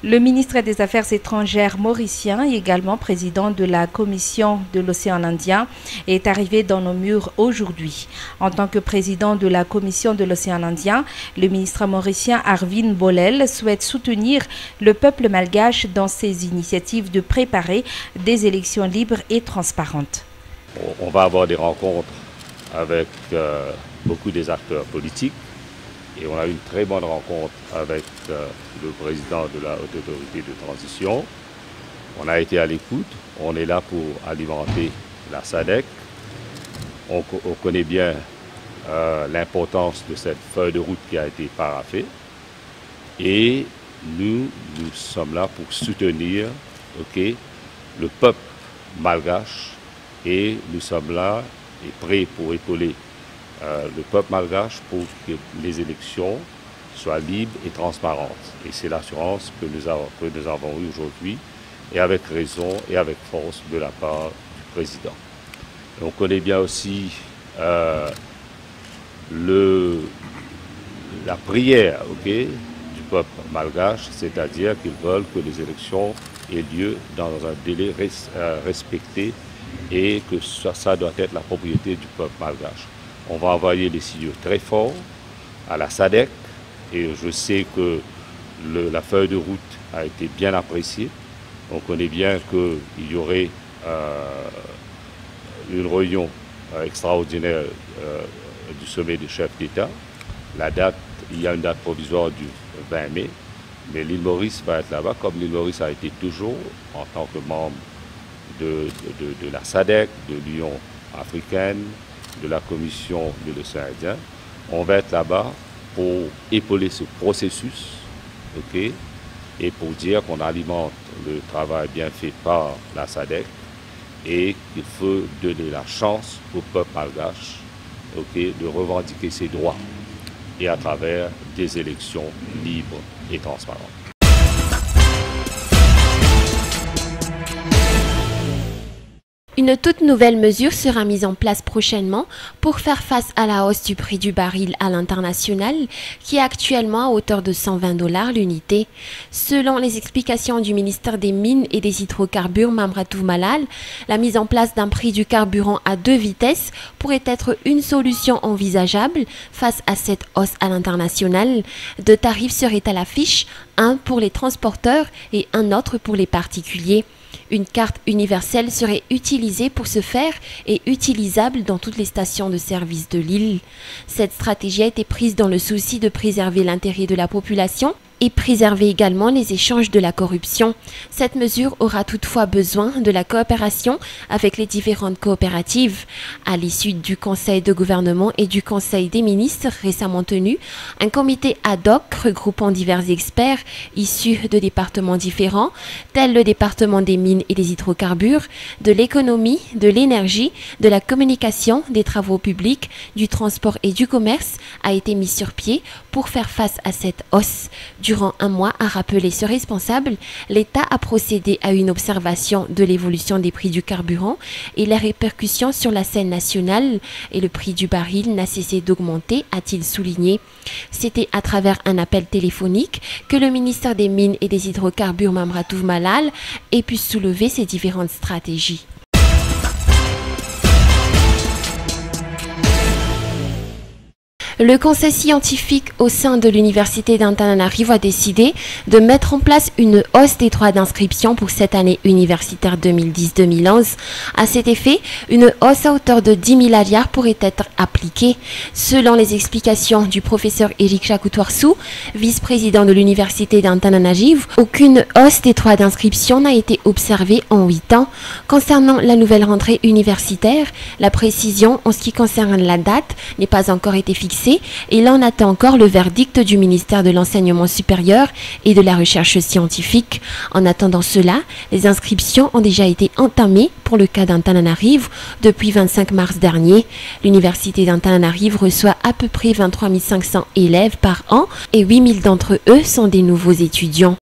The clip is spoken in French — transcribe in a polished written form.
Le ministre des Affaires étrangères mauricien, également président de la Commission de l'océan Indien, est arrivé dans nos murs aujourd'hui. En tant que président de la Commission de l'océan Indien, le ministre mauricien Arvind Bolel souhaite soutenir le peuple malgache dans ses initiatives de préparer des élections libres et transparentes. On va avoir des rencontres avec beaucoup des acteurs politiques. Et on a eu une très bonne rencontre avec le président de la Haute Autorité de Transition. On a été à l'écoute. On est là pour alimenter la SADC. On connaît bien l'importance de cette feuille de route qui a été paraphée. Et nous sommes là pour soutenir le peuple malgache. Et nous sommes là et prêts pour épauler le peuple malgache pour que les élections soient libres et transparentes. Et c'est l'assurance que nous avons eue aujourd'hui, et avec raison et avec force de la part du président. Et on connaît bien aussi la prière du peuple malgache, c'est-à-dire qu'ils veulent que les élections aient lieu dans un délai respecté et que ça doit être la propriété du peuple malgache. On va envoyer des signaux très forts à la SADC et je sais que la feuille de route a été bien appréciée. On connaît bien qu'il y aurait une réunion extraordinaire du sommet des chefs d'État. Il y a une date provisoire du 20 mai, mais l'île Maurice va être là-bas, comme l'île Maurice a été toujours en tant que membre de la SADC, de l'Union africaine, de la Commission de l'océan Indien. On va être là-bas pour épauler ce processus, et pour dire qu'on alimente le travail bien fait par la SADC et qu'il faut donner la chance au peuple malgache de revendiquer ses droits et à travers des élections libres et transparentes. Une toute nouvelle mesure sera mise en place prochainement pour faire face à la hausse du prix du baril à l'international qui est actuellement à hauteur de 120 $ l'unité. Selon les explications du ministère des Mines et des Hydrocarbures Mamratou Malal, la mise en place d'un prix du carburant à 2 vitesses pourrait être une solution envisageable face à cette hausse à l'international. 2 tarifs seraient à l'affiche, un pour les transporteurs et un autre pour les particuliers. Une carte universelle serait utilisée pour ce faire et utilisable dans toutes les stations de service de l'île. Cette stratégie a été prise dans le souci de préserver l'intérêt de la population et préserver également les échanges de la corruption. Cette mesure aura toutefois besoin de la coopération avec les différentes coopératives. À l'issue du Conseil de gouvernement et du Conseil des ministres récemment tenu, un comité ad hoc regroupant divers experts issus de départements différents, tels le département des mines et des hydrocarbures, de l'économie, de l'énergie, de la communication, des travaux publics, du transport et du commerce, a été mis sur pied pour faire face à cette hausse. Durant un mois, a rappelé ce responsable, l'État a procédé à une observation de l'évolution des prix du carburant et les répercussions sur la scène nationale, et le prix du baril n'a cessé d'augmenter, a-t-il souligné. C'était à travers un appel téléphonique que le ministère des Mines et des Hydrocarbures Mamratou Malal ait pu soulever ces différentes stratégies. Le conseil scientifique au sein de l'université d'Antananarivo a décidé de mettre en place une hausse des droits d'inscription pour cette année universitaire 2010-2011. À cet effet, une hausse à hauteur de 10 000 aliards pourrait être appliquée. Selon les explications du professeur Eric Chakoutoirsou, vice-président de l'université d'Antananarivo, aucune hausse des droits d'inscription n'a été observée en 8 ans. Concernant la nouvelle rentrée universitaire, la précision en ce qui concerne la date n'est pas encore été fixée. Et l'on attend encore le verdict du ministère de l'Enseignement supérieur et de la Recherche scientifique. En attendant cela, les inscriptions ont déjà été entamées pour le cas d'Antananarivo depuis 25 mars dernier. L'université d'Antananarivo reçoit à peu près 23 500 élèves par an et 8 000 d'entre eux sont des nouveaux étudiants.